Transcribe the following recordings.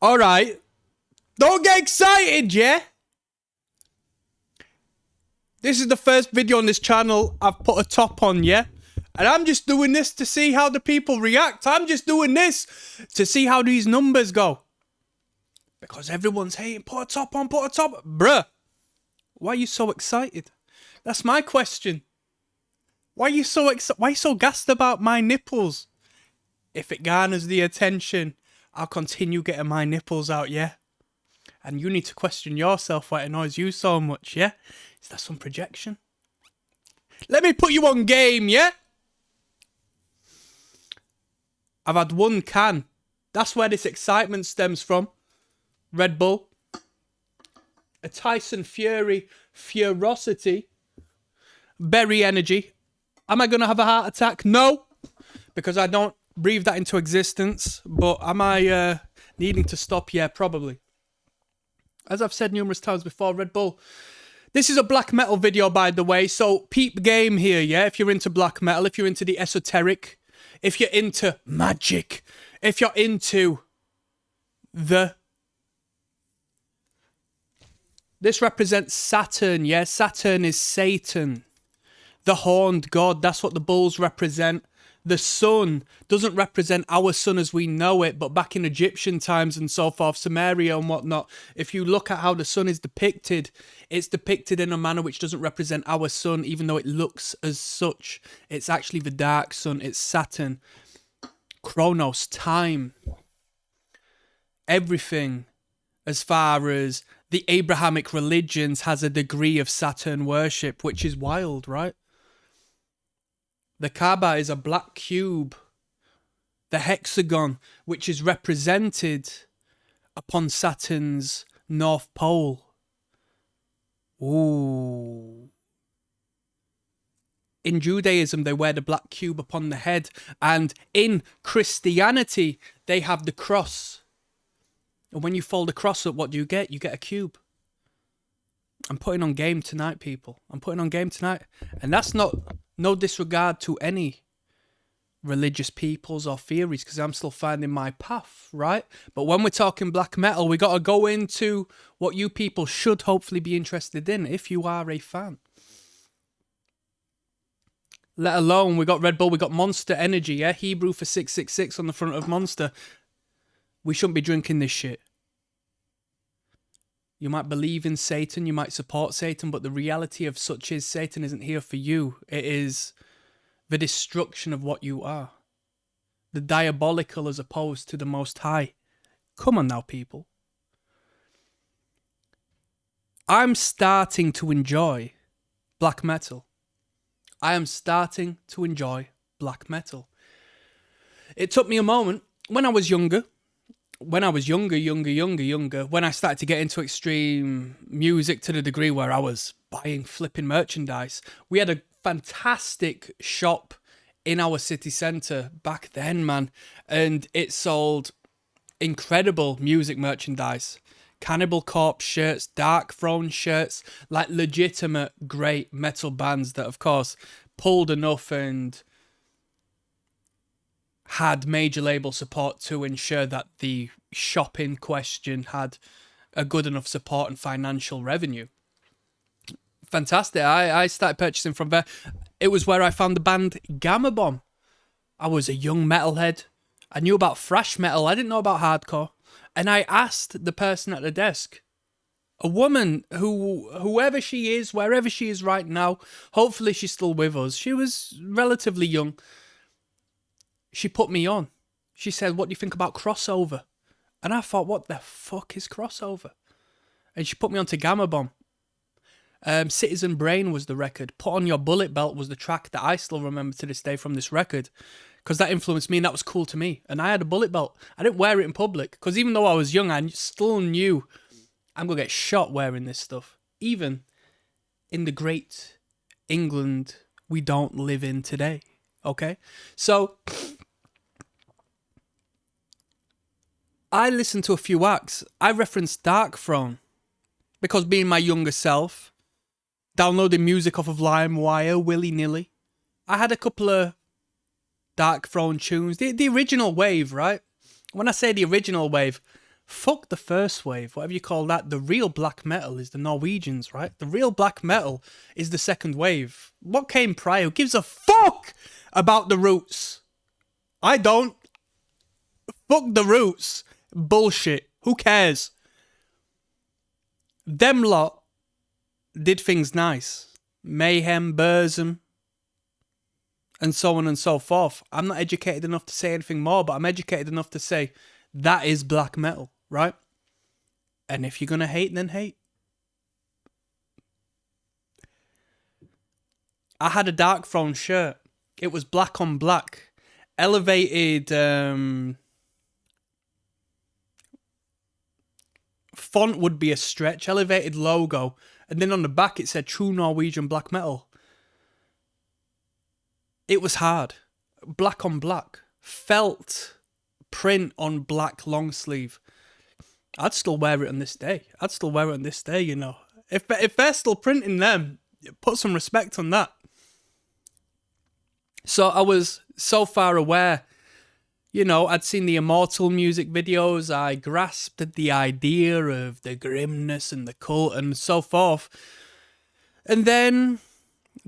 Alright. Don't get excited, yeah? This is the first video on this channel I've put a top on, yeah? And I'm just doing this to see how the people react. I'm just doing this to see how these numbers go. Because everyone's hating, put a top on, put a top. Bruh, why are you so excited? That's my question. Why are you so gassed about my nipples? If it garners the attention, I'll continue getting my nipples out, yeah? And you need to question yourself why it annoys you so much, yeah? Is that some projection? Let me put you on game, yeah? I've had one can. That's where this excitement stems from. Red Bull. A Tyson Fury Furosity. Berry Energy. Am I going to have a heart attack? No. Because I don't breathe that into existence. But am I needing to stop? Yeah, probably. As I've said numerous times before, Red Bull. This is a black metal video, by the way. So peep game here, yeah? If you're into black metal, if you're into the esoteric, if you're into magic, if you're into the... This represents Saturn, yeah? Saturn is Satan. The horned god, that's what the bulls represent. The sun doesn't represent our sun as we know it, but back in Egyptian times and so forth, Sumeria and whatnot, if you look at how the sun is depicted, it's depicted in a manner which doesn't represent our sun, even though it looks as such. It's actually the dark sun, it's Saturn. Chronos, time. Everything as far as the Abrahamic religions has a degree of Saturn worship, which is wild, right? The Kaaba is a black cube. The hexagon, which is represented upon Saturn's North Pole. Ooh. In Judaism, they wear the black cube upon the head. And in Christianity, they have the cross. And when you fold the cross up, what do you get? You get a cube. I'm putting on game tonight, people. I'm putting on game tonight. And that's not... no disregard to any religious peoples or theories, because I'm still finding my path, right? But when we're talking black metal, we got to go into what you people should hopefully be interested in if you are a fan. Let alone, we got Red Bull, we got Monster Energy, yeah? Hebrew for 666 on the front of Monster. We shouldn't be drinking this shit. You might believe in Satan, you might support Satan, but the reality of such is Satan isn't here for you. It is the destruction of what you are. The diabolical as opposed to the Most High. Come on now, people. I'm starting to enjoy black metal. I am starting to enjoy black metal. It took me a moment when I was younger. When I started to get into extreme music to the degree where I was buying flipping merchandise, we had a fantastic shop in our city centre back then, man, and it sold incredible music merchandise. Cannibal Corpse shirts, Dark Throne shirts, like legitimate great metal bands that, of course, pulled enough and had major label support to ensure that the shop in question had a good enough support and financial revenue. Fantastic. I started purchasing from there. It was where I found the band Gamma Bomb. I was a young metalhead. I knew about thrash metal. I didn't know about hardcore. And I asked the person at the desk, a woman whoever she is, wherever she is right now, hopefully she's still with us. She was relatively young. She put me on. She said, what do you think about crossover? And I thought, what the fuck is crossover? And she put me on to Gamma Bomb. Citizen Brain was the record. Put on Your Bullet Belt was the track that I still remember to this day from this record. Because that influenced me and that was cool to me. And I had a bullet belt. I didn't wear it in public. Because even though I was young, I still knew I'm going to get shot wearing this stuff. Even in the great England we don't live in today. Okay? So... I listened to a few acts. I referenced Dark Throne because being my younger self, downloading music off of LimeWire willy-nilly, I had a couple of Dark Throne tunes. The original wave, right? When I say the original wave, Fuck the first wave, whatever you call that. The real black metal is the Norwegians, right? The real black metal is the second wave. What came prior? Who gives a fuck about the roots? I don't. Fuck the roots. Bullshit. Who cares? Them lot did things nice. Mayhem, Burzum, and so on and so forth. I'm not educated enough to say anything more, but I'm educated enough to say that is black metal, right? And if you're going to hate, then hate. I had a Darkthrone shirt. It was black on black. Elevated font would be a stretch. Elevated logo. And then on the back it said True Norwegian Black Metal. It was hard. Black on black. Felt print on black long sleeve. I'd still wear it on this day. You know. If they're still printing them, put some respect on that. So I was so far aware. You know, I'd seen the Immortal music videos. I grasped the idea of the grimness and the cult and so forth. And then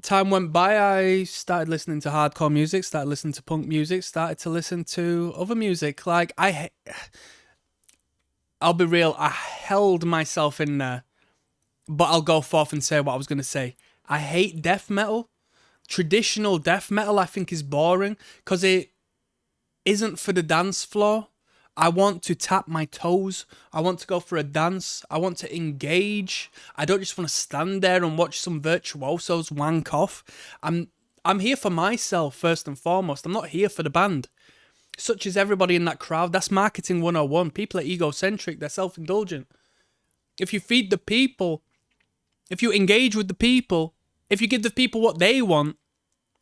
time went by. I started listening to hardcore music, started listening to punk music, started to listen to other music. Like, I'll be real, I held myself in there. But I'll go forth and say what I was going to say. I hate death metal. Traditional death metal, I think, is boring because it isn't for the dance floor. I want to tap my toes. I want to go for a dance. I want to engage. I don't just want to stand there and watch some virtuosos wank off. I'm here for myself first and foremost. I'm not here for the band. Such as everybody in that crowd. That's marketing 101. People are egocentric. They're self-indulgent. If you feed the people, if you engage with the people, if you give the people what they want,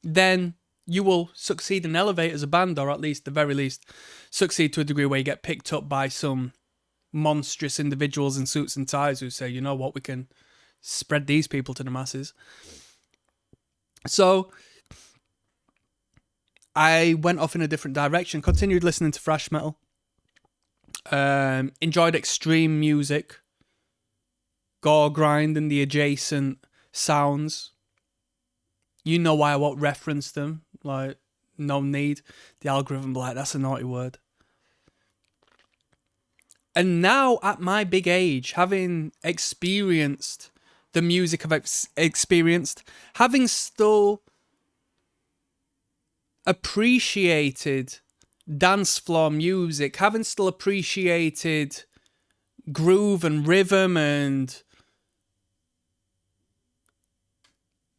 then you will succeed and elevate as a band, or at least, the very least, succeed to a degree where you get picked up by some monstrous individuals in suits and ties who say, you know what, we can spread these people to the masses. So I went off in a different direction, continued listening to thrash metal, enjoyed extreme music, gore grind and the adjacent sounds. You know why I won't reference them. Like, no need. The algorithm, like, that's a naughty word. And now, at my big age, having experienced the music I've experienced, having still appreciated dance floor music, having still appreciated groove and rhythm and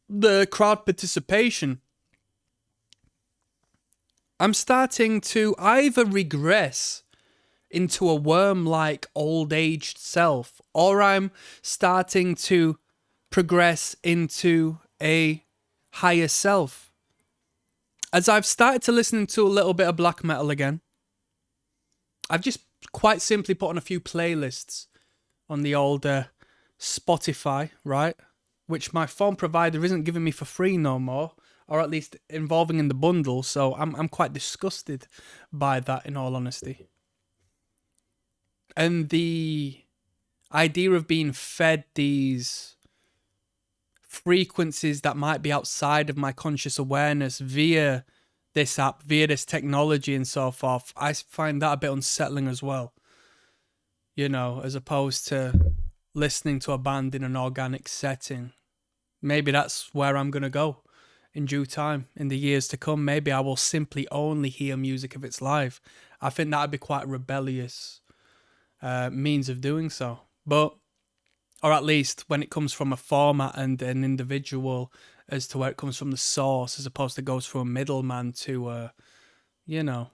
the crowd participation, I'm starting to either regress into a worm-like old-aged self, or I'm starting to progress into a higher self. As I've started to listen to a little bit of black metal again, I've just quite simply put on a few playlists on the old Spotify, right? Which my phone provider isn't giving me for free no more, or at least involving in the bundle, so I'm quite disgusted by that, in all honesty. And the idea of being fed these frequencies that might be outside of my conscious awareness via this app, via this technology and so forth, I find that a bit unsettling as well. You know, as opposed to listening to a band in an organic setting. Maybe that's where I'm going to go in due time, in the years to come. Maybe I will simply only hear music if it's live. I think that would be quite a rebellious means of doing so. But, or at least when it comes from a format and an individual, as to where it comes from the source, as opposed to goes through a middleman to, you know,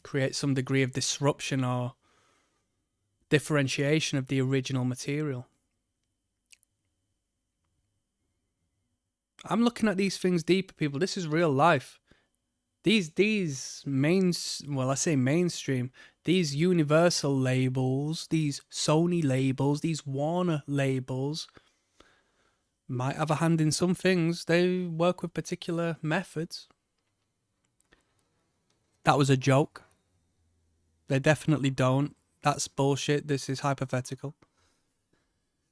create some degree of disruption or differentiation of the original material. I'm looking at these things deeper, people. This is real life. These mainstream, these Universal labels, these Sony labels, these Warner labels might have a hand in some things. They work with particular methods. That was a joke. They definitely don't. That's bullshit. This is hypothetical.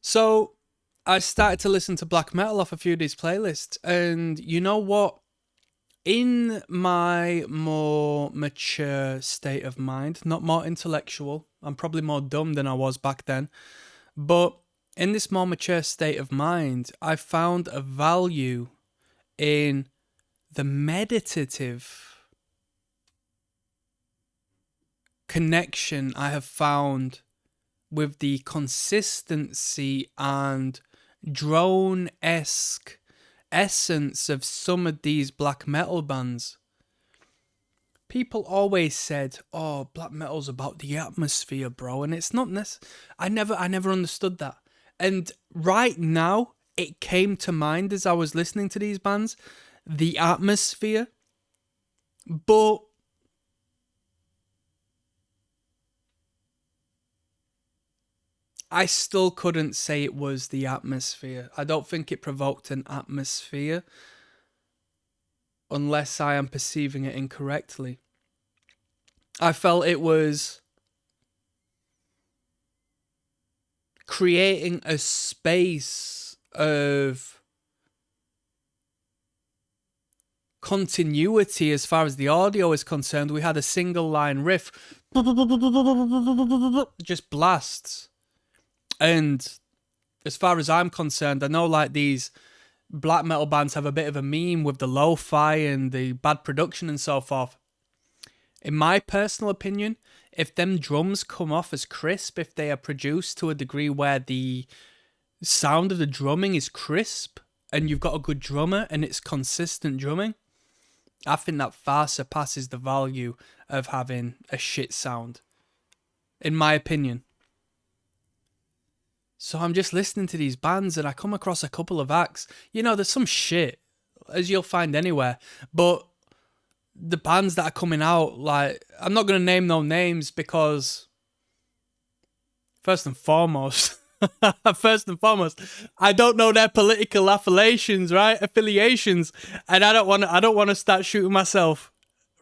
So I started to listen to black metal off a few of these playlists, and you know what? In my more mature state of mind, not more intellectual, I'm probably more dumb than I was back then, but in this more mature state of mind, I found a value in the meditative connection I have found with the consistency and drone-esque essence of some of these black metal bands. People always said, "Oh, black metal's about the atmosphere, bro," and it's not I never understood that. And right now, it came to mind as I was listening to these bands, the atmosphere, but I still couldn't say it was the atmosphere. I don't think it provoked an atmosphere unless I am perceiving it incorrectly. I felt it was creating a space of continuity as far as the audio is concerned. We had a single line riff, just blasts. And as far as I'm concerned, I know like these black metal bands have a bit of a meme with the lo-fi and the bad production and so forth. In my personal opinion, if them drums come off as crisp, if they are produced to a degree where the sound of the drumming is crisp and you've got a good drummer and it's consistent drumming, I think that far surpasses the value of having a shit sound, in my opinion. So I'm just listening to these bands and I come across a couple of acts. You know, there's some shit, as you'll find anywhere, but the bands that are coming out, like, I'm not going to name no names because, first and foremost, I don't know their political affiliations, right? Affiliations, and I don't want to start shooting myself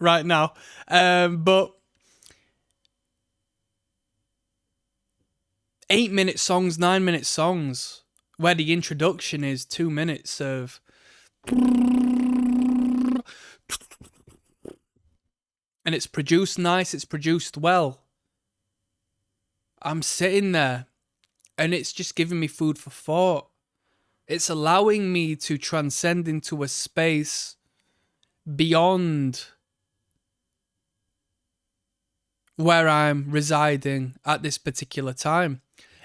right now. But 8-minute songs, 9-minute songs, where the introduction is 2 minutes of. And it's produced nice, it's produced well. I'm sitting there and it's just giving me food for thought. It's allowing me to transcend into a space beyond where I'm residing at this particular time.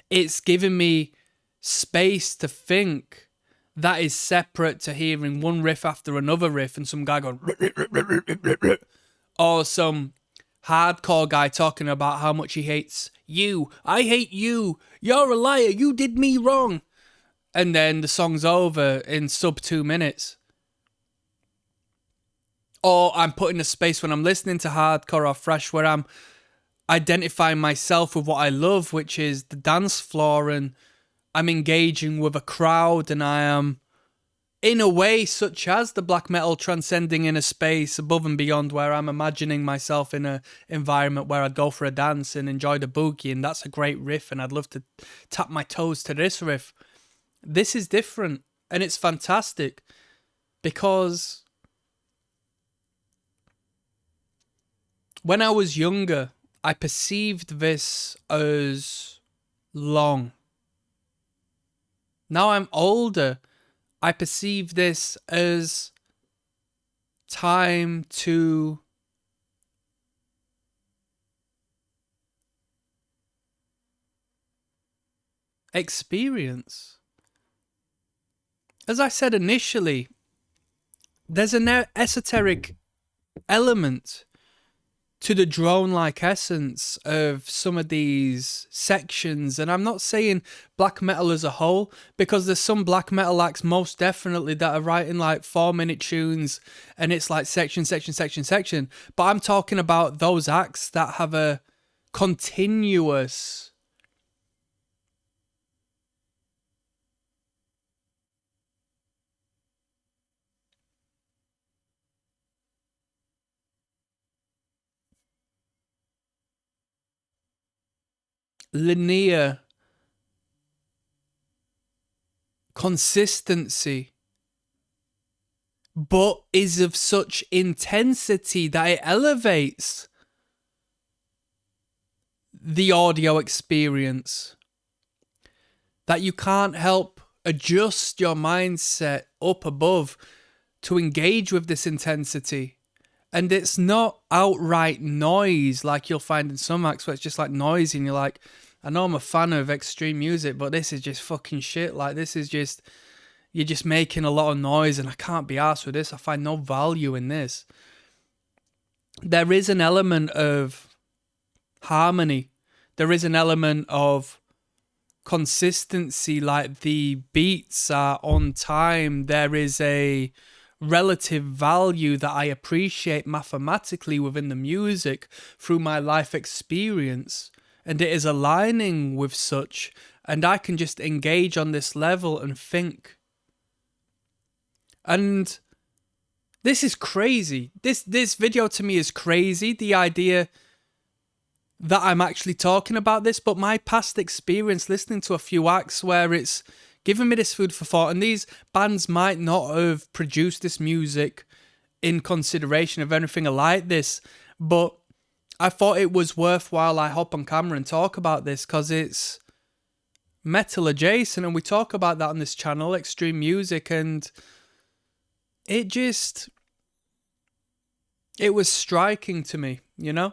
It's giving me space to think that is separate to hearing one riff after another riff and some guy going or some hardcore guy talking about how much he hates you. I hate you. You're a liar. You did me wrong. And then the song's over in sub 2 minutes. Or I'm put in a space when I'm listening to hardcore or thrash where I'm identifying myself with what I love, which is the dance floor, and I'm engaging with a crowd, and I am, in a way, such as the black metal, transcending in a space above and beyond where I'm imagining myself in an environment where I'd go for a dance and enjoy the boogie, and that's a great riff, and I'd love to tap my toes to this riff. This is different, and it's fantastic, because when I was younger, I perceived this as long. Now I'm older, I perceive this as time to experience. As I said initially, there's an esoteric element to the drone-like essence of some of these sections. And I'm not saying black metal as a whole, because there's some black metal acts most definitely that are writing like 4-minute tunes and it's like section. But I'm talking about those acts that have a continuous linear consistency, but is of such intensity that it elevates the audio experience, that you can't help adjust your mindset up above to engage with this intensity. And it's not outright noise like you'll find in some acts where it's just like noisy and you're like, I know I'm a fan of extreme music, but this is just fucking shit. Like, this is just, you're just making a lot of noise and I can't be arsed with this. I find no value in this. There is an element of harmony. There is an element of consistency, like the beats are on time. There is a relative value that I appreciate mathematically within the music through my life experience, and it is aligning with such, and I can just engage on this level and think. And this is crazy. This video to me is crazy, the idea that I'm actually talking about this, but my past experience listening to a few acts where it's given me this food for thought, and these bands might not have produced this music in consideration of anything like this, but I thought it was worthwhile I hop on camera and talk about this because it's metal adjacent, and we talk about that on this channel, extreme music, and it was striking to me, you know?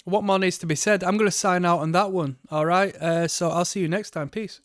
What more needs to be said? I'm going to sign out on that one, alright? So I'll see you next time. Peace.